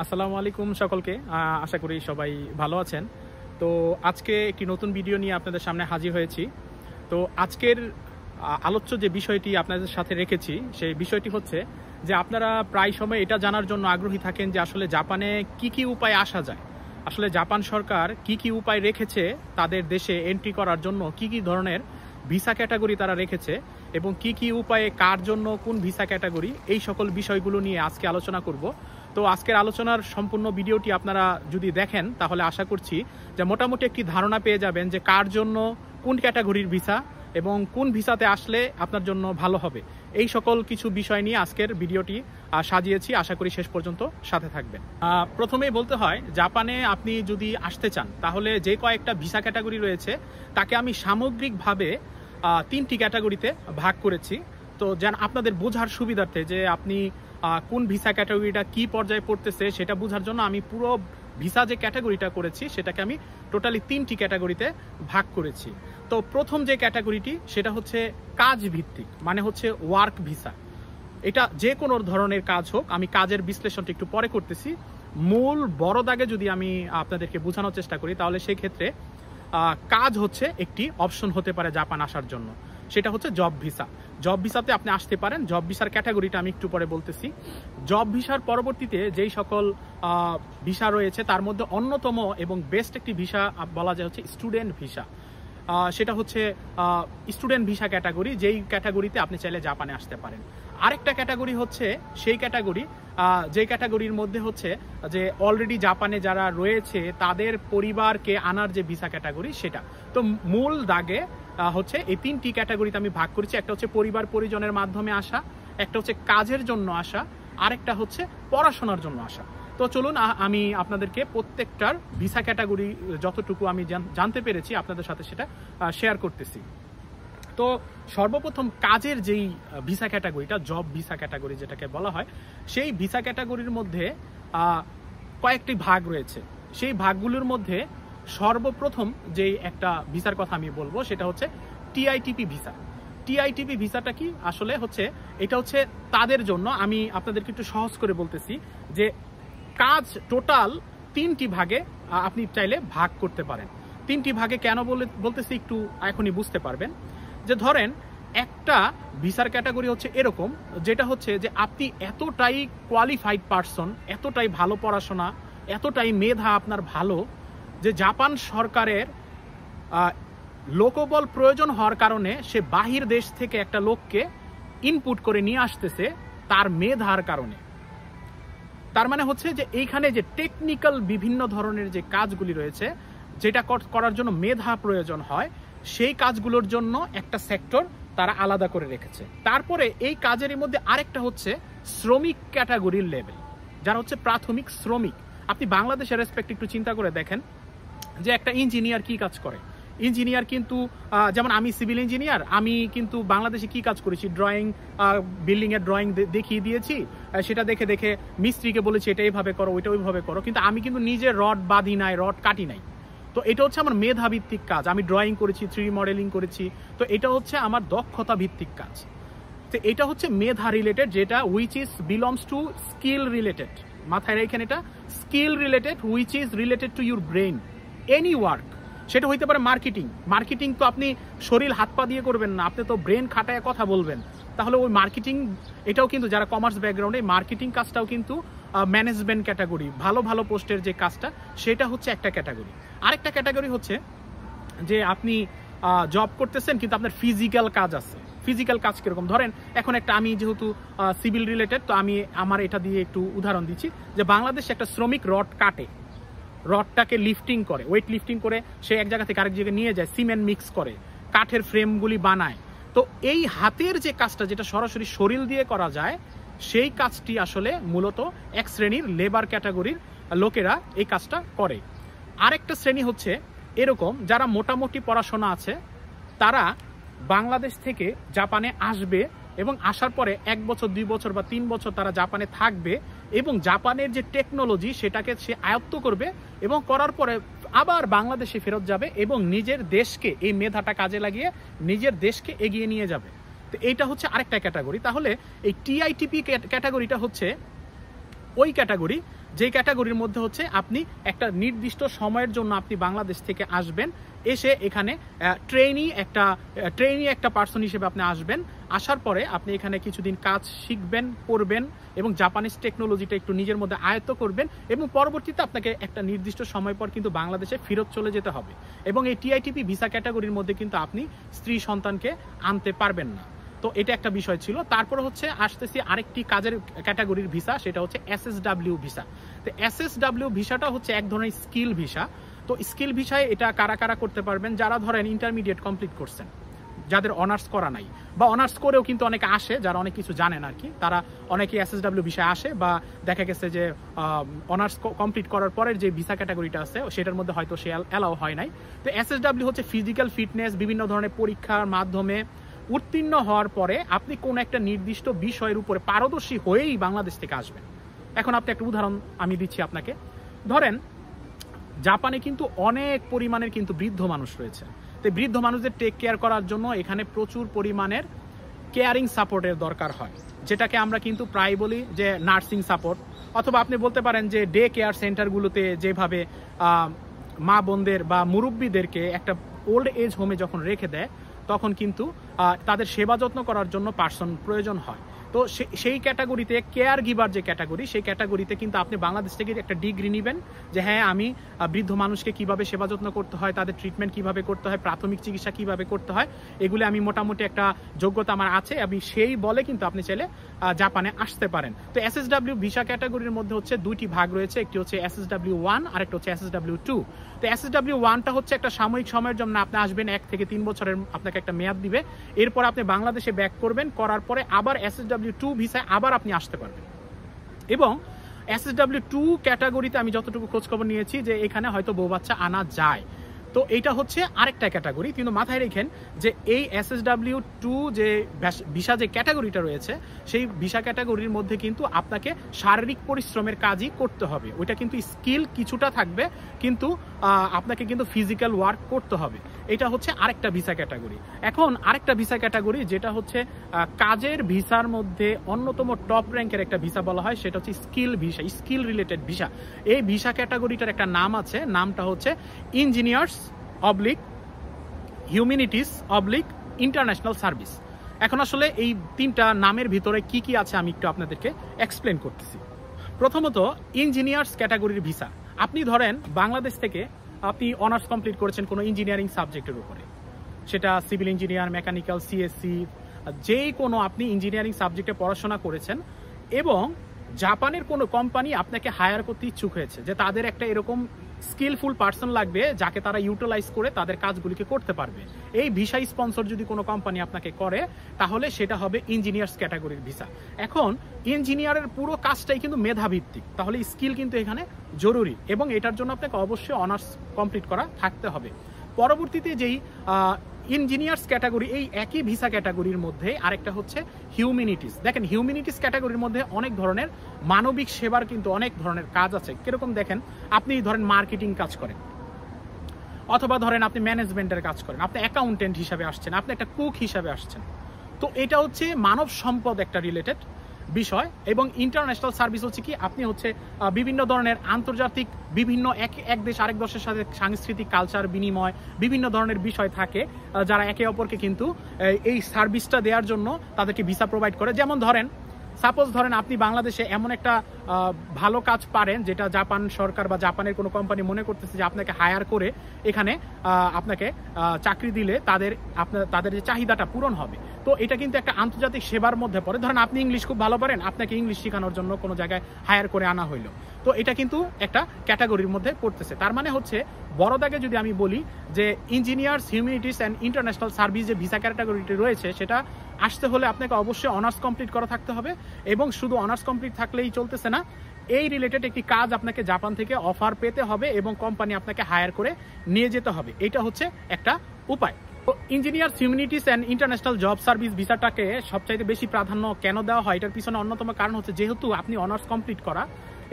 আসসালামু আলাইকুম সকলকে। আশা করি সবাই ভালো আছেন। তো আজকে একটি নতুন ভিডিও নিয়ে আপনাদের সামনে হাজির হয়েছি। তো আজকের আলোচ্য যে বিষয়টি আপনাদের সাথে রেখেছি সেই বিষয়টি হচ্ছে যে আপনারা প্রায় সময় এটা জানার জন্য আগ্রহী থাকেন যে আসলে জাপানে কি উপায়ে আসা যায়, আসলে জাপান সরকার কি উপায় রেখেছে তাদের দেশে এন্ট্রি করার জন্য, কি ধরনের ভিসা ক্যাটাগরি তারা রেখেছে এবং কি উপায়ে কার জন্য কোন ভিসা ক্যাটাগরি, এই সকল বিষয়গুলো নিয়ে আজকে আলোচনা করব। তো আজকের আলোচনার সম্পূর্ণ ভিডিওটি আপনারা যদি দেখেন তাহলে আশা করছি যে মোটামুটি একটি ধারণা পেয়ে যাবেন যে কার জন্য কোন ক্যাটাগরির ভিসা এবং কোন ভিসাতে আসলে আপনার জন্য ভালো হবে। এই সকল কিছু বিষয় নিয়ে আজকের ভিডিওটি সাজিয়েছি, আশা করি শেষ পর্যন্ত সাথে থাকবেন। প্রথমেই বলতে হয়, জাপানে আপনি যদি আসতে চান তাহলে যে কয়েকটা ভিসা ক্যাটাগরি রয়েছে তাকে আমি সামগ্রিকভাবে তিনটি ক্যাটাগরিতে ভাগ করেছি। তো যেন আপনাদের বোঝার সুবিধার্থে যে আপনি কোন ভিসা ক্যাটাগরিটা কি পর্যায়ে পড়তেছে সেটা বোঝার জন্য আমি পুরো ভিসা যে ক্যাটাগরিটা করেছি সেটাকে আমি টোটালি তিনটি ক্যাটাগরিতে ভাগ করেছি। তো প্রথম যে ক্যাটাগরিটি সেটা হচ্ছে কাজ ভিত্তিক, মানে হচ্ছে ওয়ার্ক ভিসা। এটা যে কোনো ধরনের কাজ হোক, আমি কাজের বিশ্লেষণটা একটু পরে করতেছি। মূল বড় দাগে যদি আমি আপনাদেরকে বোঝানোর চেষ্টা করি তাহলে সেই ক্ষেত্রে কাজ হচ্ছে একটি অপশন হতে পারে জাপান আসার জন্য, সেটা হচ্ছে জব ভিসা। জব ভিসাতে আপনি আসতে পারেন। জব ভিসার ক্যাটাগরিটা আমি একটু পরে বলতেছি। জব ভিসার পরবর্তীতে যেই সকল ভিসা রয়েছে তার মধ্যে অন্যতম এবং বেস্ট একটি ভিসা বলা যায় হচ্ছে স্টুডেন্ট ভিসা। সেটা হচ্ছে স্টুডেন্ট ভিসা ক্যাটাগরি, যেই ক্যাটাগরিতে আপনি চাইলে জাপানে আসতে পারেন। আরেকটা ক্যাটাগরি হচ্ছে সেই ক্যাটাগরি যে ক্যাটাগরির মধ্যে হচ্ছে যে অলরেডি জাপানে যারা রয়েছে তাদের পরিবারকে আনার যে ভিসা ক্যাটাগরি সেটা। তো মূল দাগে হচ্ছে এই তিনটি ক্যাটাগরিতে আমি ভাগ করেছি। একটা হচ্ছে পরিবার পরিজনের মাধ্যমে আসা, একটা হচ্ছে কাজের জন্য আসা, আরেকটা হচ্ছে পড়াশোনার জন্য আসা। তো চলুন আমি আপনাদেরকে প্রত্যেকটার ভিসা ক্যাটাগরি যতটুকু আমি জানতে পেরেছি আপনাদের সাথে সেটা শেয়ার করতেছি। তো সর্বপ্রথম কাজের যেই ভিসা ক্যাটাগরিটা, জব ভিসা ক্যাটাগরি যেটাকে বলা হয়, সেই ভিসা ক্যাটাগরির মধ্যে কয়েকটি ভাগ রয়েছে। সেই ভাগগুলোর মধ্যে সর্বপ্রথম যেই একটা ভিসার কথা আমি বলবো সেটা হচ্ছে টিআইটিপি ভিসা। টিআইটিপি ভিসাটা কি? আসলে হচ্ছে এটা হচ্ছে তাদের জন্য, আমি আপনাদেরকে একটু সহজ করে বলতেছি যে কাজ টোটাল তিনটি ভাগে আপনি চাইলে ভাগ করতে পারেন। তিনটি ভাগে কেন বলতেছি একটু এখনই বুঝতে পারবেন। যে ধরেন একটা ভিসার ক্যাটাগরি হচ্ছে এরকম, যেটা হচ্ছে যে আপনি এতটাই কোয়ালিফাইড পারসন, এতটাই ভালো পড়াশোনা, এতটাই মেধা আপনার ভালো যে জাপান সরকারের লোকবল প্রয়োজন হওয়ার কারণে সে বাহির দেশ থেকে একটা লোককে ইনপুট করে নিয়ে আসতেছে তার মেধার কারণে। তার মানে হচ্ছে যে এইখানে যে টেকনিক্যাল বিভিন্ন ধরনের যে কাজগুলি রয়েছে যেটা করার জন্য মেধা প্রয়োজন হয়, সেই কাজগুলোর জন্য একটা সেক্টর তারা আলাদা করে রেখেছে। তারপরে এই কাজের মধ্যে আরেকটা হচ্ছে শ্রমিক ক্যাটাগরির লেভেল, যারা হচ্ছে প্রাথমিক শ্রমিক। আপনি বাংলাদেশের রেসপেক্ট একটু চিন্তা করে দেখেন যে একটা ইঞ্জিনিয়ার কি কাজ করে। ইঞ্জিনিয়ার কিন্তু যেমন আমি সিভিল ইঞ্জিনিয়ার, আমি কিন্তু বাংলাদেশে কি কাজ করেছি, ড্রয়িং, বিল্ডিং এর ড্রয়িং দেখিয়ে দিয়েছি, সেটা দেখে দেখে মিস্ত্রিকে বলেছি এটা এইভাবে করো, ওইটা ওইভাবে করো, কিন্তু আমি কিন্তু নিজে রড বাঁধি নাই, রড কাটি নাই। তো এটা হচ্ছে আমার মেধা ভিত্তিক কাজ। আমি ড্রয়িং করেছি, 3D মডেলিং করেছি, তো এটা হচ্ছে আমার দক্ষতা ভিত্তিক কাজ। তো এটা হচ্ছে মেধা রিলেটেড, যেটা which is belongs to skill related. মাথায় রেখেন, এটা skill related which is related to your brain. Any work, সেটা হইতে পারে মার্কেটিং। মার্কেটিং তো আপনি শরীর হাত পা দিয়ে করবেন না, আপনি তো ব্রেন খাটায় কথা বলবেন। তাহলে ওই মার্কেটিং, এটাও কিন্তু যারা কমার্স ব্যাকগ্রাউন্ডে, মার্কেটিং কাজটাও কিন্তু ম্যানেজমেন্ট ক্যাটাগরি, ভালো ভালো পোস্টের যে কাজটা সেটা হচ্ছে একটা ক্যাটাগরি। আরেকটা ক্যাটাগরি হচ্ছে যে আপনি জব করতেছেন কিন্তু আপনার ফিজিক্যাল কাজ আছে। ফিজিক্যাল কাজ কিরকম? ধরেন এখন একটা, আমি যেহেতু সিভিল রিলেটেড তো আমি আমার এটা দিয়ে একটু উদাহরণ দিচ্ছি যে বাংলাদেশে একটা শ্রমিক রড কাটে, রডটাকে লিফটিং করে, ওয়েট লিফটিং করে সে এক জায়গা থেকে আরেক জায়গায় নিয়ে যায়, সিমেন্ট মিক্স করে, কাঠের ফ্রেমগুলি বানায়। তো এই হাতের যে কাজটা যেটা সরাসরি শরীর দিয়ে করা যায়, সেই কাজটি আসলে মূলত এক শ্রেণীর লেবার ক্যাটাগরির লোকেরা এই কাজটা করে। আরেকটা শ্রেণী হচ্ছে এরকম যারা মোটামুটি পড়াশোনা আছে, তারা বাংলাদেশ থেকে জাপানে আসবে এবং আসার পরে 1 বছর 2 বছর বা 3 বছর তারা জাপানে থাকবে এবং জাপানের যে টেকনোলজি সেটাকে সে আয়ত্ত করবে এবং করার পরে আবার বাংলাদেশে ফেরত যাবে এবং নিজের দেশকে, এই মেধাটা কাজে লাগিয়ে নিজের দেশকে এগিয়ে নিয়ে যাবে। তো এইটা হচ্ছে আরেকটা ক্যাটাগরি। তাহলে এই টিআইটিপি ক্যাটাগরিটা হচ্ছে ওই ক্যাটাগরি যে ক্যাটাগরির মধ্যে হচ্ছে আপনি একটা নির্দিষ্ট সময়ের জন্য আপনি বাংলাদেশ থেকে আসবেন, এসে এখানে ট্রেনি একটা পার্সন হিসেবে আপনি আসবেন। আসার পরে আপনি এখানে কিছুদিন কাজ শিখবেন, করবেন এবং জাপানিজ টেকনোলজিটা একটু নিজের মধ্যে আয়ত্ত করবেন এবং পরবর্তীতে আপনাকে একটা নির্দিষ্ট সময় পর কিন্তু বাংলাদেশে ফেরত চলে যেতে হবে। এবং এই টিআইটিপি ভিসা ক্যাটাগরির মধ্যে কিন্তু আপনি স্ত্রী সন্তানকে আনতে পারবেন না। তো এটা একটা বিষয় ছিল। তারপর হচ্ছে আসতেছি আরেকটি কাজের ক্যাটাগরির ভিসা, সেটা হচ্ছে এসএসডব্লিউ ভিসা। তো এসএসডব্লিউ ভিসাটা হচ্ছে এক ধরনের স্কিল ভিসা। তো স্কিল ভিসায় এটা কারা কারা করতে পারবেন? যারা ধরেন ইন্টারমিডিয়েট কমপ্লিট করছেন, যাদের অনার্স করা নাই বা অনার্স করেও কিন্তু অনেকে আসে, যারা অনেক কিছু জানেন আর কি, তারা অনেকে এসএসডব্লিউ ভিসায় আসে, বা দেখা গেছে যে অনার্স কমপ্লিট করার পরের যে ভিসা ক্যাটাগরিটা আছে সেটার মধ্যে হয়তো সে অ্যালাউ হয় নাই। তো এসএসডব্লিউ হচ্ছে ফিজিক্যাল ফিটনেস, বিভিন্ন ধরনের পরীক্ষার মাধ্যমে উত্তীর্ণ হওয়ার পরে আপনি কোন একটা নির্দিষ্ট বিষয়ের উপরে পারদর্শী হয়েই বাংলাদেশ থেকে আসবেন। এখন আপনি একটা উদাহরণ আমি দিচ্ছি আপনাকে। ধরেন জাপানে কিন্তু অনেক পরিমাণের কিন্তু বৃদ্ধ মানুষ রয়েছে। তো বৃদ্ধ মানুষদের টেক কেয়ার করার জন্য এখানে প্রচুর পরিমাণের কেয়ারিং সাপোর্টের দরকার হয়, যেটাকে আমরা কিন্তু প্রায় বলি যে নার্সিং সাপোর্ট, অথবা আপনি বলতে পারেন যে ডে কেয়ার সেন্টারগুলোতে যেভাবে মা বোনদের বা মুরব্বীদেরকে একটা ওল্ড এজ হোমে যখন রেখে দেয় তখন কিন্তু তাদের সেবা যত্ন করার জন্য পার্সন প্রয়োজন হয়। তো সেই ক্যাটাগরিতে কেয়ার গিভার যে ক্যাটাগরি, সেই ক্যাটাগরিতে কিন্তু আপনি বাংলাদেশ থেকে একটা ডিগ্রি নেবেন যে হ্যাঁ আমি বৃদ্ধ মানুষকে কিভাবে সেবা যত্ন করতে হয়, তাদের ট্রিটমেন্ট কিভাবে করতে হয়, প্রাথমিক চিকিৎসা কিভাবে করতে হয়, এগুলি আমি মোটামুটি একটা যোগ্যতা আমার আছে, আমি সেই বলে কিন্তু আপনি চাইলে জাপানে আসতে পারেন। তো এসএসডব্লিউ ভিসা ক্যাটাগরির মধ্যে হচ্ছে দুইটি ভাগ রয়েছে, একটি হচ্ছে এসএসডব্লিউ1 আর একটা হচ্ছে এসএসডব্লিউ2। তো এসএসডব্লিউ1টা হচ্ছে একটা সাময়িক সময়ের জন্য আপনি আসবেন, 1 থেকে 3 বছরের আপনাকে একটা মেয়াদ দিবে, এরপর আপনি বাংলাদেশে ব্যাক করবেন, করার পরে আবার এসএসডব্লিউ2 ভিসায় আবার আপনি আসতে পারবেন। এবং এসএসডব্লিউ2 ক্যাটাগরিতে আমি যতটুকু খোঁজখবর নিয়েছি যে এখানে হয়তো বউ বাচ্চা আনা যায়। তো এইটা হচ্ছে আরেকটা ক্যাটাগরি, কিন্তু মাথায় রেখেন যে এই এসএসডব্লিউ2 যে ভিসা যে ক্যাটাগরিটা রয়েছে সেই ভিসা ক্যাটাগরির মধ্যে কিন্তু আপনাকে শারীরিক পরিশ্রমের কাজই করতে হবে। ওইটা কিন্তু স্কিল কিছুটা থাকবে, কিন্তু আপনাকে কিন্তু ফিজিক্যাল ওয়ার্ক করতে হবে। এটা হচ্ছে আরেকটা ভিসা ক্যাটাগরি। এখন আরেকটা ভিসা ক্যাটাগরি যেটা হচ্ছে কাজের ভিসার মধ্যে অন্যতম টপ র্যাঙ্কের একটা ভিসা বলা হয়, সেটা হচ্ছে skill visa, skill related visa. এই ভিসা ক্যাটাগরিটার একটা নাম আছে, নামটা হচ্ছে engineers oblique humanities oblique international service. এখন আসলে এই তিনটা নামের ভিতরে কি কি আছে আমি একটু আপনাদেরকে এক্সপ্লেন করতেছি। প্রথমত ইঞ্জিনিয়ার্স ক্যাটাগরির ভিসা। আপনি ধরেন বাংলাদেশ থেকে আপনি অনার্স কমপ্লিট করেছেন কোনো ইঞ্জিনিয়ারিং সাবজেক্টের উপরে, সেটা সিভিল ইঞ্জিনিয়ার, মেকানিক্যাল, সিএসসি, যে কোনো আপনি ইঞ্জিনিয়ারিং সাবজেক্টে পড়াশোনা করেছেন এবং জাপানের কোনো কোম্পানি আপনাকে হায়ার করতে ইচ্ছুক হয়েছে যে তাদের একটা এরকম স্কিলফুল পার্সন লাগবে যাকে তারা ইউটিলাইজ করে তাদের কাজগুলিকে করতে পারবে। এই ভিসা স্পন্সর যদি কোনো কোম্পানি আপনাকে করে তাহলে সেটা হবে ইঞ্জিনিয়ার্স ক্যাটাগরির ভিসা। এখন ইঞ্জিনিয়ারের পুরো কাজটাই কিন্তু মেধাভিত্তিক, তাহলে স্কিল কিন্তু এখানে জরুরি এবং এটার জন্য আপনাকে অবশ্যই অনার্স কমপ্লিট করা থাকতে হবে। পরবর্তীতে যেই ইঞ্জিনিয়ার্স ক্যাটাগরি, এই একই ভিসা ক্যাটাগরির মধ্যে আরেকটা হচ্ছে হিউম্যানিটিস। দেখেন হিউম্যানিটিস ক্যাটাগরির মধ্যে অনেক ধরনের মানবিক সেবার কিন্তু অনেক ধরনের কাজ আছে। কিরকম দেখেন, আপনি ধরেন মার্কেটিং কাজ করেন, অথবা ধরেন আপনি ম্যানেজমেন্টের কাজ করেন, আপনি অ্যাকাউন্টেন্ট হিসাবে আসছেন, আপনি একটা কুক হিসাবে আসছেন। তো এটা হচ্ছে মানব সম্পদ একটা রিলেটেড বিষয়। এবং ইন্টারন্যাশনাল সার্ভিস হচ্ছে কি, আপনি হচ্ছে বিভিন্ন ধরনের আন্তর্জাতিক বিভিন্ন এক দেশ আরেক দেশের সাথে সাংস্কৃতিক কালচার বিনিময় বিভিন্ন ধরনের বিষয় থাকে, যারা একে অপরকে কিন্তু এই সার্ভিসটা দেওয়ার জন্য তাদেরকে ভিসা প্রোভাইড করে। যেমন ধরেন সাপোজ ধরেন আপনি বাংলাদেশে এমন একটা ভালো কাজ পারেন যেটা জাপান সরকার বা জাপানের কোনো কোম্পানি মনে করতেছে যে আপনাকে হায়ার করে এখানে আপনাকে চাকরি দিলে তাদের যে চাহিদাটা পূরণ হবে। তো এটা কিন্তু একটা আন্তর্জাতিক সেবার মধ্যে পড়ে। ধরেন আপনি ইংলিশ খুব ভালো পারেন, আপনাকে ইংলিশ শেখানোর জন্য কোনো জায়গায় হায়ার করে আনা হইলো, তো এটা কিন্তু একটা ক্যাটাগরির মধ্যে পড়তেছে। তার মানে হচ্ছে বড় দাগে যদি আমি বলি যে engineers, humanities and international service যে ভিসা ক্যাটাগরিটি রয়েছে সেটা আসতে হলে আপনাকে অবশ্যই অনার্স কমপ্লিট করা থাকতে হবে। এবং শুধু অনার্স কমপ্লিট থাকলেই চলতেছে না, এই রিলেটেড একটি কাজ আপনাকে জাপান থেকে অফার পেতে হবে এবং কোম্পানি আপনাকে হায়ার করে নিয়ে যেতে হবে। এটা হচ্ছে একটা উপায়। Engineers, humanities and international job service ভিসাটাকে সবচাইতে বেশি প্রাধান্য কেন দেওয়া হয়, এটার পিছনে অন্যতম কারণ হচ্ছে যেহেতু আপনি অনার্স কমপ্লিট করা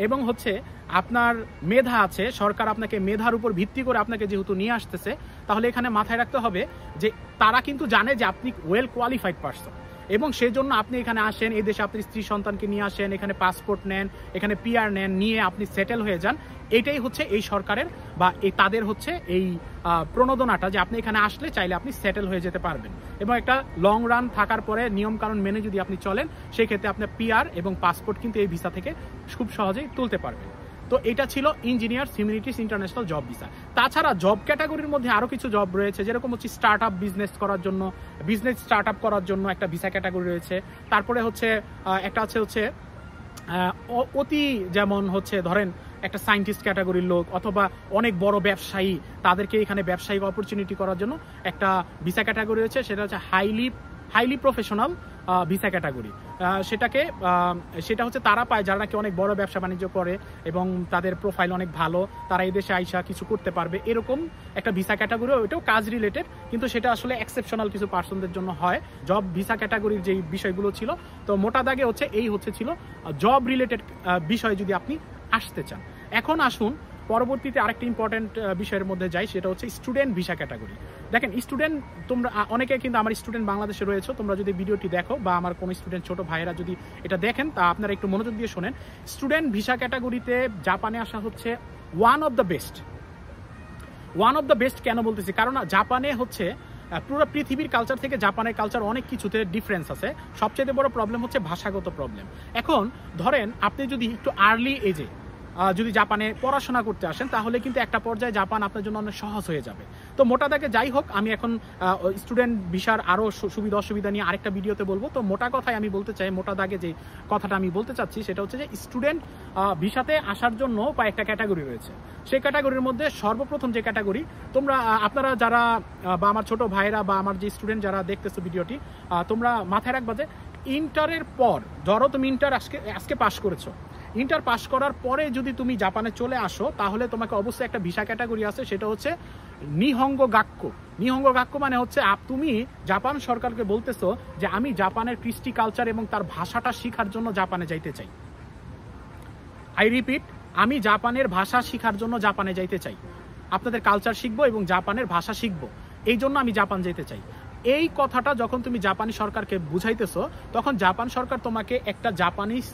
এবং হচ্ছে আপনার মেধা আছে, সরকার আপনাকে মেধার উপর ভিত্তি করে আপনাকে যেহেতু নিয়ে আসতেছে, তাহলে এখানে মাথায় রাখতে হবে যে তারা কিন্তু জানে যে আপনি ওয়েল কোয়ালিফাইড পারসন এবং সেজন্য আপনি এখানে আসেন, এই দেশে আপনার স্ত্রী সন্তানকে নিয়ে আসেন, এখানে পাসপোর্ট নেন, এখানে পিআর নেন, নিয়ে আপনি সেটেল হয়ে যান। এটাই হচ্ছে এই সরকারের বা তাদের হচ্ছে এই প্রণোদনাটা, যে আপনি এখানে আসলে চাইলে আপনি সেটেল হয়ে যেতে পারবেন এবং একটা লং রান থাকার পরে নিয়মকানুন মেনে যদি আপনি চলেন, সেই ক্ষেত্রে আপনার পিআর এবং পাসপোর্ট কিন্তু এই ভিসা থেকে খুব সহজেই তুলতে পারবেন। তো এটা ছিল engineers humanities international job visa. তাছাড়া জব ক্যাটাগরির মধ্যে আরও কিছু জব রয়েছে, যেরকম হচ্ছে স্টার্ট আপ বিজনেস করার জন্য, বিজনেস স্টার্ট আপ করার জন্য একটা ভিসা ক্যাটাগরি রয়েছে। তারপরে হচ্ছে একটা হচ্ছে অতি, যেমন হচ্ছে ধরেন একটা সায়েন্টিস্ট ক্যাটাগরির লোক অথবা অনেক বড় ব্যবসায়ী, তাদেরকে এখানে ব্যবসায়িক অপরচুনিটি করার জন্য একটা ভিসা ক্যাটাগরি রয়েছে, সেটা হচ্ছে হাইলি প্রফেশনাল ভিসা ক্যাটাগরি। সেটা হচ্ছে তারা পায় যারা নাকি অনেক বড় ব্যবসা বাণিজ্য করে এবং তাদের প্রোফাইল অনেক ভালো, তারা এই দেশে আইসা কিছু করতে পারবে, এরকম একটা ভিসা ক্যাটাগরি। ওইটাও কাজ রিলেটেড, কিন্তু সেটা আসলে এক্সেপশনাল কিছু পার্সনদের জন্য হয়। জব ভিসা ক্যাটাগরির যেই বিষয়গুলো ছিল, তো মোটা দাগে হচ্ছে এই ছিল জব রিলেটেড বিষয় যদি আপনি আসতে চান। এখন আসুন পরবর্তীতে আরেকটা ইম্পর্টেন্ট বিষয়ের মধ্যে যাই, সেটা হচ্ছে স্টুডেন্ট ভিসা ক্যাটাগরি। দেখেন স্টুডেন্ট, তোমরা অনেকে কিন্তু আমার স্টুডেন্ট বাংলাদেশে রয়েছে, তোমরা যদি ভিডিওটি দেখো বা আমার কোনো স্টুডেন্ট ছোট ভাইয়েরা যদি এটা দেখেন, তা আপনারা একটু মনোযোগ দিয়ে শোনেন। স্টুডেন্ট ভিসা ক্যাটাগরিতে জাপানে আসা হচ্ছে ওয়ান অফ দ্য বেস্ট। কেন বলতেছি? কারণ জাপানে হচ্ছে পুরো পৃথিবীর কালচার থেকে জাপানের কালচার অনেক কিছুতে ডিফারেন্স আছে। সবচেয়ে বড় প্রবলেম হচ্ছে ভাষাগত প্রবলেম। এখন ধরেন আপনি যদি একটু আর্লি এজে যদি জাপানে পড়াশোনা করতে আসেন, তাহলে কিন্তু একটা পর্যায়ে জাপান আপনার জন্য অনেক সহজ হয়ে যাবে। তো মোটা দাগে যাই হোক, আমি এখন স্টুডেন্ট ভিসার আরও সুবিধা অসুবিধা নিয়ে আরেকটা ভিডিওতে বলবো। তো মোটা কথায় আমি বলতে চাই, মোটা দাগে যে কথাটা আমি বলতে চাচ্ছি সেটা হচ্ছে যে স্টুডেন্ট ভিসাতে আসার জন্য কয়েকটা ক্যাটাগরি রয়েছে। সেই ক্যাটাগরির মধ্যে সর্বপ্রথম যে ক্যাটাগরি, আপনারা যারা বা আমার ছোট ভাইরা বা আমার যে স্টুডেন্ট যারা দেখতেছো ভিডিওটি, তোমরা মাথায় রাখবা যে ইন্টারের পর, ধরো তুমি ইন্টার আজকে পাস করেছো, ইন্টার পাস করার পরে যদি তুমি জাপানে চলে আসো, তাহলে তোমাকে অবশ্যই একটা ভিসা ক্যাটাগরি আছে, সেটা হচ্ছে নিহঙ্গ গাক্কো। মানে হচ্ছে তুমি জাপান সরকারকে বলতেছো যে আমি জাপানের কৃষ্টি কালচার এবং তার ভাষাটা শেখার জন্য জাপানে যাইতে চাই। আই রিপিট, আমি জাপানের ভাষা শেখার জন্য জাপানে যাইতে চাই, আপনাদের কালচার শিখবো এবং জাপানের ভাষা শিখবো, এই জন্য আমি জাপান যেতে চাই। এই কথাটা যখন তুমি জাপানি সরকারকে বুঝাইতেছো, তখন জাপান সরকার তোমাকে একটা জাপানিজ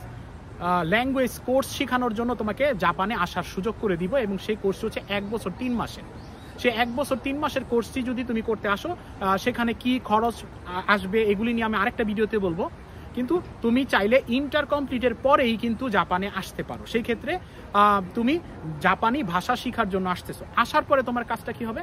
ল্যাঙ্গুয়েজ কোর্স শেখানোর জন্য তোমাকে জাপানে আসার সুযোগ করে দিব, এবং সেই কোর্সটি হচ্ছে 1 বছর 3 মাসের। সেই 1 বছর 3 মাসের কোর্সটি যদি তুমি করতে আসো, সেখানে কি খরচ আসবে এগুলি নিয়ে আমি আরেকটা ভিডিওতে বলবো। কিন্তু তুমি চাইলে ইন্টার কমপ্লিটের পরেই কিন্তু জাপানে আসতে পারো। সেই ক্ষেত্রে তুমি জাপানি ভাষা শেখার জন্য আসতেছো, আসার পরে তোমার কাজটা কি হবে?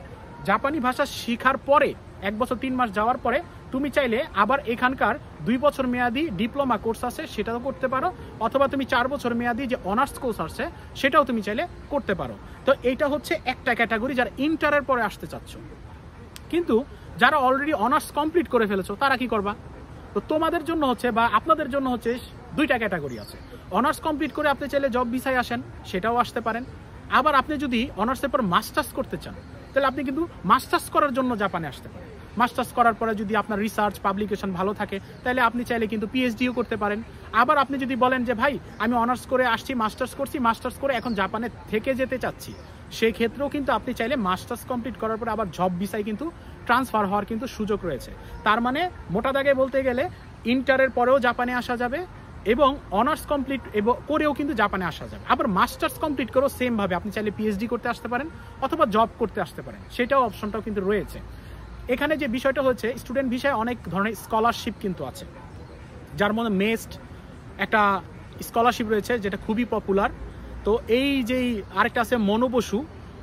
জাপানি ভাষা শেখার পরে 1 বছর 3 মাস যাওয়ার পরে তুমি চাইলে আবার এখানকার 2 বছর মেয়াদি ডিপ্লোমা কোর্স আছে সেটাও করতে পারো, অথবা তুমি 4 বছর মেয়াদি যে অনার্স কোর্স আছে সেটাও তুমি চাইলে করতে পারো। তো এইটা হচ্ছে একটা ক্যাটাগরি যারা ইন্টারের পরে আসতে চাচ্ছ। কিন্তু যারা অলরেডি অনার্স কমপ্লিট করে ফেলেছো, তারা কি করবা? তো তোমাদের জন্য হচ্ছে বা আপনাদের জন্য হচ্ছে 2টা ক্যাটাগরি আছে। অনার্স কমপ্লিট করে আপনি চাইলে জব ভিসায় আসেন, সেটাও আসতে পারেন। আবার আপনি যদি অনার্সের পর মাস্টার্স করতে চান, তাহলে আপনি কিন্তু মাস্টার্স করার জন্য জাপানে আসতে পারেন। মাস্টার্স করার পরে যদি আপনার রিসার্চ পাবলিকেশন ভালো থাকে, তাহলে আপনি চাইলে কিন্তু পিএইচডিও করতে পারেন। আবার আপনি যদি বলেন যে ভাই আমি অনার্স করে আসছি, মাস্টার্স করে এখন জাপানে থেকে যেতে চাচ্ছি, সেই ক্ষেত্রেও কিন্তু আপনি চাইলে মাস্টার্স কমপ্লিট করার পরে আবার জব ভিসায় কিন্তু ট্রান্সফার হওয়ার কিন্তু সুযোগ রয়েছে। তার মানে মোটা দাগে বলতে গেলে ইন্টারের পরেও জাপানে আসা যাবে এবং অনার্স কমপ্লিট করেও কিন্তু জাপানে আসা যাবে। আবার মাস্টার্স কমপ্লিট করেও সেম ভাবে আপনি চাইলে পিএইচডি করতে আসতে পারেন অথবা জব করতে আসতে পারেন, সেটাও অপশনটাও কিন্তু রয়েছে। এখানে যে বিষয়টা হচ্ছে, স্টুডেন্ট ভিসায় অনেক ধরনের স্কলারশিপ কিন্তু আছে, যার মধ্যে মেস্ট একটা স্কলারশিপ রয়েছে যেটা খুবই পপুলার। তো এই যেই আরেকটা আছে মনোবসু,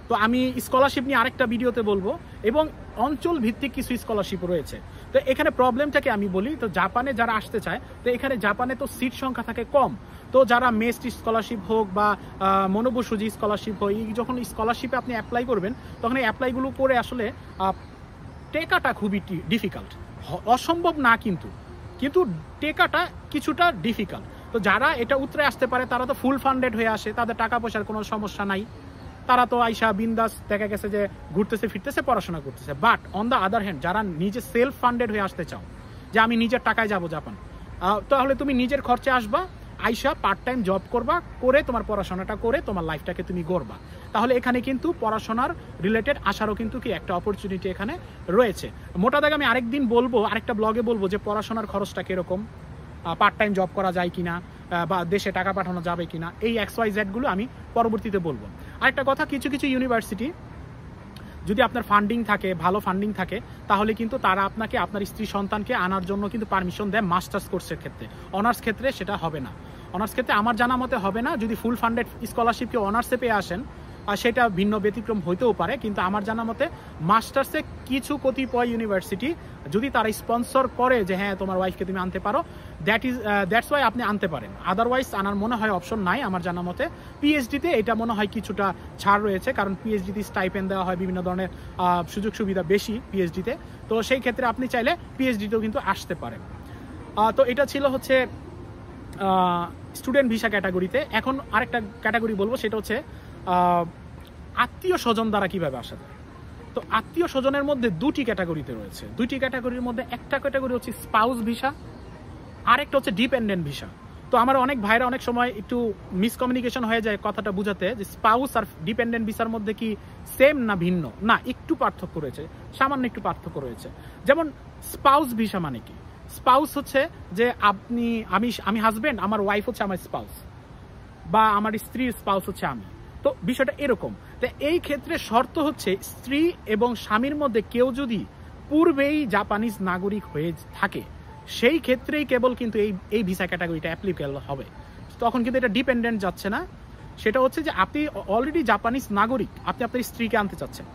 তো আমি স্কলারশিপ নিয়ে আরেকটা ভিডিওতে বলবো, এবং অঞ্চল ভিত্তিক কিছু স্কলারশিপ রয়েছে। তো এখানে প্রবলেমটাকে আমি বলি, তো জাপানে যারা আসতে চায়, তো এখানে জাপানে তো সিট সংখ্যা থাকে কম, তো যারা মেস্ট স্কলারশিপ হোক বা মনোবসু যে স্কলারশিপ হোক, যখন স্কলারশিপে আপনি অ্যাপ্লাই করবেন, তখন এই অ্যাপ্লাইগুলো করে আসলে টেকাটা খুবই ডিফিকাল্ট, অসম্ভব না কিন্তু টেকাটা কিছুটা ডিফিকাল্ট। তো যারা এটা উতরে আসতে পারে তারা তো ফুল ফান্ডেড হয়ে আসে, তাদের টাকা পয়সার কোনো সমস্যা নাই, তারা তো আইসা বিন্দাস দেখা গেছে যে ঘুরতেছে ফিরতেছে পড়াশোনা করতেছে। But on the other hand, যারা নিজে সেলফ ফান্ডেড হয়ে আসতে চাও, যে আমি নিজের টাকায় যাব জাপান, তাহলে তুমি নিজের খরচে আসবা আইসা পার্ট টাইম জব করবা, করে তোমার পড়াশোনাটা করে তোমার লাইফটাকে তুমি গড়বা। তাহলে এখানে কিন্তু পড়াশোনার রিলেটেড আসারও কিন্তু কি একটা অপরচুনিটি এখানে রয়েছে। মোটা দাগে আমি আরেকদিন বলবো, আরেকটা ব্লগে বলবো যে পড়াশোনার খরচটা কীরকম, পার্ট টাইম জব করা যায় কিনা, বা দেশে টাকা পাঠানো যাবে কিনা, এই XYZ গুলো আমি পরবর্তীতে বলবো। আরেকটা কথা, কিছু কিছু ইউনিভার্সিটি যদি আপনার ফান্ডিং থাকে, ভালো ফান্ডিং থাকে, তাহলে কিন্তু তারা আপনাকে আপনার স্ত্রী সন্তানকে আনার জন্য কিন্তু পারমিশন দেয় মাস্টার্স কোর্সের ক্ষেত্রে। অনার্স ক্ষেত্রে সেটা হবে না। অনার্স ক্ষেত্রে আমার জানা মতে হবে না। যদি ফুল ফান্ডেড স্কলারশিপকে অনার্সে পেয়ে আসেন আর সেটা ভিন্ন ব্যতিক্রম হইতেও পারে, কিন্তু আমার জানা মতে মাস্টার্সে কিছু কতিপয় ইউনিভার্সিটি যদি তারা স্পন্সর করে যে হ্যাঁ তোমার ওয়াইফকে তুমি আনতে পারো, দ্যাটস ওয়াই আপনি আনতে পারেন। আদারওয়াইজ আনার মনে হয় অপশন নাই আমার জানা মতে। পিএইচডিতে এটা মনে হয় কিছুটা ছাড় রয়েছে, কারণ পিএইচডিতে স্টাইপেন্ড দেওয়া হয়, বিভিন্ন ধরনের সুযোগ সুবিধা বেশি পিএইচডিতে। তো সেই ক্ষেত্রে আপনি চাইলে পিএইচডিতেও কিন্তু আসতে পারেন। তো এটা ছিল হচ্ছে স্টুডেন্ট ভিসা ক্যাটাগরিতে। এখন আরেকটা ক্যাটাগরি বলবো, সেটা হচ্ছে আত্মীয় স্বজন দ্বারা কিভাবে আসা যায়। তো আত্মীয় স্বজনের মধ্যে দুটি ক্যাটাগরিতে রয়েছে। দুইটি ক্যাটাগরির মধ্যে একটা ক্যাটাগরি হচ্ছে স্পাউস ভিসা, আরেকটা হচ্ছে ডিপেন্ডেন্ট ভিসা। তো আমার অনেক ভাইরা অনেক সময় একটু মিসকমিউনিকেশন হয়ে যায় কথাটা বুঝাতে, যে স্পাউস আর ডিপেন্ডেন্ট ভিসার মধ্যে কি সেম না ভিন্ন। না, একটু পার্থক্য রয়েছে, সামান্য একটু পার্থক্য রয়েছে। যেমন স্পাউস ভিসা মানে কি, স্পাউস হচ্ছে যে আমি হাজবেন্ড, আমার ওয়াইফ হচ্ছে আমার স্পাউস, বা আমার স্ত্রীর স্পাউস হচ্ছে আমি। তো বিষয়টা এরকম। তো এই ক্ষেত্রে শর্ত হচ্ছে স্ত্রী এবং স্বামীর মধ্যে কেউ যদি পূর্বেই জাপানিজ নাগরিক হয়ে থাকে, সেই ক্ষেত্রেই কেবল কিন্তু এই ভিসা ক্যাটাগরিটা অ্যাপ্লিকেবল হবে। তখন কিন্তু এটা ডিপেন্ডেন্ট যাচ্ছে না। সেটা হচ্ছে যে আপনি অলরেডি জাপানিজ নাগরিক, আপনি আপনার স্ত্রীকে আনতে চাচ্ছেন,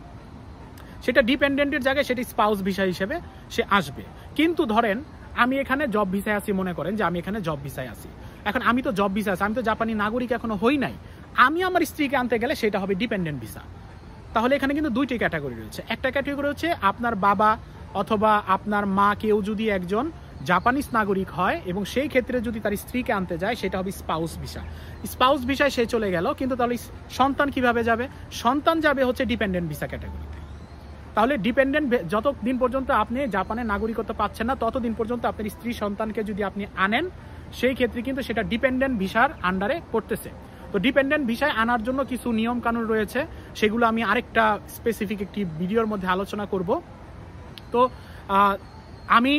সেটা ডিপেন্ডেন্টের জায়গায় সেটি স্পাউস ভিসা হিসেবে সে আসবে। কিন্তু ধরেন আমি এখানে জব ভিসায় আছি, মনে করেন যে আমি এখানে জব ভিসায় আছি, এখন আমি তো জব ভিসা আছি, আমি তো জাপানি নাগরিক এখনো হই নাই, আমি আমার স্ত্রীকে আনতে গেলে সেটা হবে ডিপেন্ডেন্ট ভিসা। তাহলে এখানে কিন্তু দুইটি ক্যাটাগরি রয়েছে। একটা ক্যাটাগরি হচ্ছে আপনার বাবা অথবা আপনার মা কেউ যদি একজন জাপানিজ নাগরিক হয় এবং সেই ক্ষেত্রে যদি তার স্ত্রীকে আনতে যায়, সেটা হবে স্পাউস ভিসা। স্পাউস ভিসায় সে চলে গেল, কিন্তু তাহলে সন্তান কিভাবে যাবে? সন্তান যাবে হচ্ছে ডিপেন্ডেন্ট ভিসা ক্যাটাগরিতে। তাহলে ডিপেন্ডেন্ট যতদিন পর্যন্ত আপনি জাপানের নাগরিকত্ব পাচ্ছেন না, ততদিন পর্যন্ত আপনার স্ত্রী সন্তানকে যদি আপনি আনেন, সেই ক্ষেত্রে কিন্তু সেটা ডিপেন্ডেন্ট ভিসার আন্ডারে পড়তেছে। তো ডিপেন্ডেন্ট ভিসায় আনার জন্য কিছু নিয়ম কানুন রয়েছে, সেগুলো আমি আরেকটা স্পেসিফিক একটি ভিডিওর মধ্যে আলোচনা করব। তো আমি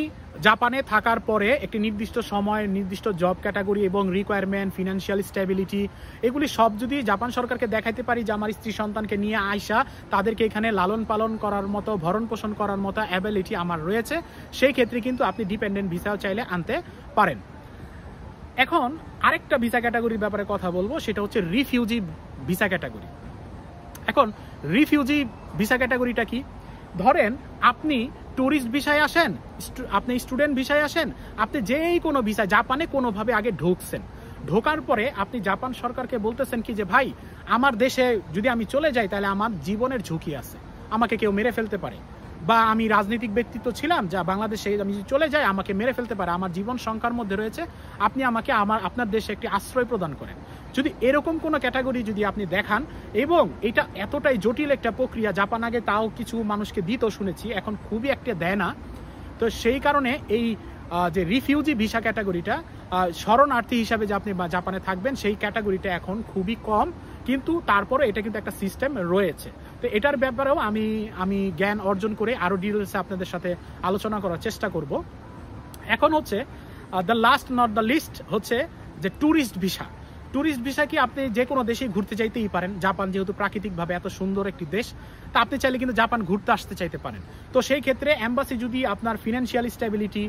জাপানে থাকার পরে একটি নির্দিষ্ট সময়, নির্দিষ্ট জব ক্যাটাগরি এবং রিকোয়ারমেন্ট, ফিনান্সিয়াল স্টেবিলিটি, এগুলি সব যদি জাপান সরকারকে দেখাইতে পারি যে আমার স্ত্রী সন্তানকে নিয়ে আইসা তাদেরকে এখানে লালন পালন করার মতো, ভরণ পোষণ করার মতো অ্যাবিলিটি আমার রয়েছে, সেই ক্ষেত্রে কিন্তু আপনি ডিপেন্ডেন্ট ভিসাও চাইলে আনতে পারেন। এখন আরেকটা ভিসা ক্যাটাগরির ব্যাপারে কথা বলবো, সেটা হচ্ছে রিফিউজি ভিসা ক্যাটাগরি। এখন রিফিউজি ভিসা ক্যাটাগরিটা কি? ধরেন আপনি ট্যুরিস্ট ভিসায় আসেন, আপনি স্টুডেন্ট ভিসায় আসেন, আপনি যেই কোনো ভিসায় জাপানে কোনোভাবে আগে ঢুকছেন, ঢোকার পরে আপনি জাপান সরকারকে বলতেছেন কি যে ভাই আমার দেশে যদি আমি চলে যাই তাহলে আমার জীবনের ঝুঁকি আছে, আমাকে কেউ মেরে ফেলতে পারে, বা আমি রাজনৈতিক ব্যক্তিত্ব ছিলাম যা বাংলাদেশে, আমি যদি চলে যাই আমাকে মেরে ফেলতে পারে, আমার জীবন সংখ্যার মধ্যে রয়েছে, আপনি আমাকে আপনার দেশে একটি আশ্রয় প্রদান করেন। যদি এরকম কোনো ক্যাটাগরি যদি আপনি দেখান, এবং এটা এতটাই জটিল একটা প্রক্রিয়া, জাপান আগে তাও কিছু মানুষকে দিত শুনেছি, এখন খুবই একটা দেয় না। তো সেই কারণে এই যে রিফিউজি ভিসা ক্যাটাগরিটা, শরণার্থী হিসাবে যে আপনি জাপানে থাকবেন, সেই ক্যাটাগরিটা এখন খুবই কম, কিন্তু তারপরে এটা কিন্তু একটা সিস্টেম রয়েছে। তো এটার ব্যাপারেও আমি জ্ঞান অর্জন করে আরও ডিটেলসে আপনাদের সাথে আলোচনা করার চেষ্টা করব। এখন হচ্ছে the last not the least হচ্ছে যে ট্যুরিস্ট ভিসা। ট্যুরিস্ট ভিসা কি আপনি যে কোনো দেশেই ঘুরতে চাইতেই পারেন। জাপান যেহেতু প্রাকৃতিকভাবে এত সুন্দর একটি দেশ, তা আপনি চাইলে কিন্তু জাপান ঘুরতে আসতে চাইতে পারেন। তো সেই ক্ষেত্রে এম্বাসি যদি আপনার ফিনান্সিয়াল স্টেবিলিটি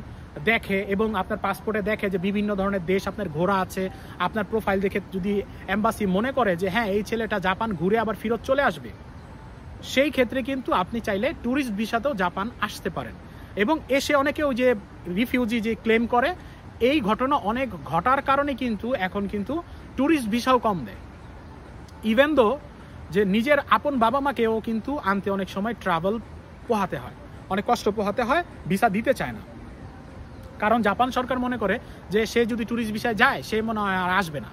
দেখে এবং আপনার পাসপোর্টে দেখে যে বিভিন্ন ধরনের দেশ আপনার ঘোরা আছে, আপনার প্রোফাইল দেখে যদি এম্বাসি মনে করে যে হ্যাঁ এই ছেলেটা জাপান ঘুরে আবার ফেরত চলে আসবে, সেই ক্ষেত্রে কিন্তু আপনি চাইলে ট্যুরিস্ট ভিসাতেও জাপান আসতে পারেন। এবং এসে অনেকে ওই যে রিফিউজি যে ক্লেম করে, এই ঘটনা অনেক ঘটার কারণে কিন্তু এখন কিন্তু ট্যুরিস্ট ভিসাও কম দেয়। ইভেন দো যে নিজের আপন বাবা মাকেও কিন্তু আনতে অনেক সময় ট্রাভেল পোহাতে হয়, অনেক কষ্ট পোহাতে হয়, ভিসা দিতে চায় না। কারণ জাপান সরকার মনে করে যে সে যদি ট্যুরিস্ট ভিসায় যায় সে মনে হয় আর আসবে না।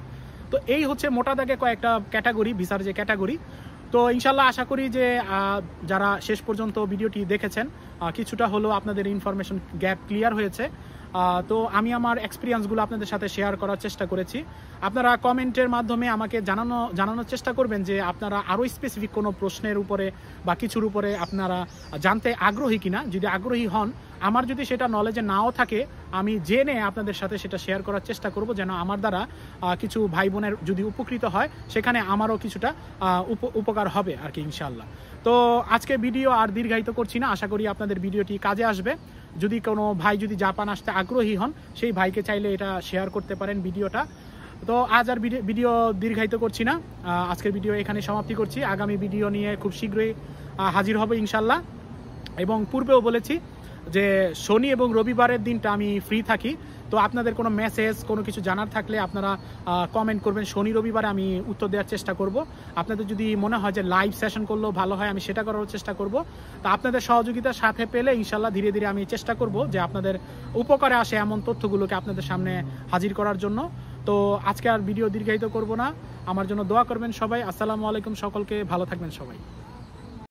তো এই হচ্ছে মোটা দাগে কয়েকটা ক্যাটাগরি, ভিসার যে ক্যাটাগরি। তো ইনশাল্লাহ আশা করি যে যারা শেষ পর্যন্ত ভিডিওটি দেখেছেন কিছুটা হলেও আপনাদের ইনফরমেশন গ্যাপ ক্লিয়ার হয়েছে। তো আমি আমার এক্সপিরিয়েন্সগুলো আপনাদের সাথে শেয়ার করার চেষ্টা করেছি। আপনারা কমেন্টের মাধ্যমে আমাকে জানানোর চেষ্টা করবেন যে আপনারা আরও স্পেসিফিক কোনো প্রশ্নের উপরে বা কিছুর উপরে আপনারা জানতে আগ্রহী কিনা। যদি আগ্রহী হন, আমার যদি সেটা নলেজে নাও থাকে, আমি জেনে আপনাদের সাথে সেটা শেয়ার করার চেষ্টা করব, যেন আমার দ্বারা কিছু ভাই বোনের যদি উপকৃত হয়, সেখানে আমারও কিছুটা উপকার হবে আর কি, ইনশাআল্লাহ। তো আজকে ভিডিও আর দীর্ঘায়িত করছি না, আশা করি আপনাদের ভিডিওটি কাজে আসবে। যদি কোনো ভাই যদি জাপান আসতে আগ্রহী হন, সেই ভাইকে চাইলে এটা শেয়ার করতে পারেন ভিডিওটা। তো আজ আর ভিডিও দীর্ঘায়িত করছি না, আজকের ভিডিও এখানে সমাপ্তি করছি। আগামী ভিডিও নিয়ে খুব শীঘ্রই হাজির হবে ইনশাল্লাহ। এবং পূর্বেও বলেছি যে শনি এবং রবিবারের দিনটা আমি ফ্রি থাকি। তো আপনাদের কোনো মেসেজ, কোনো কিছু জানার থাকলে আপনারা কমেন্ট করবেন। শনি রবিবারে আমি উত্তর দেওয়ার চেষ্টা করব। আপনাদের যদি মনে হয় যে লাইভ সেশন করলেও ভালো হয়, আমি সেটা করার চেষ্টা করব। তো আপনাদের সহযোগিতার সাথে পেলে ইনশাল্লাহ ধীরে ধীরে আমি চেষ্টা করব যে আপনাদের উপকারে আসে এমন তথ্যগুলোকে আপনাদের সামনে হাজির করার জন্য। তো আজকে আর ভিডিও দীর্ঘায়িত করব না, আমার জন্য দোয়া করবেন সবাই। আসসালামু আলাইকুম, সকলকে ভালো থাকবেন সবাই।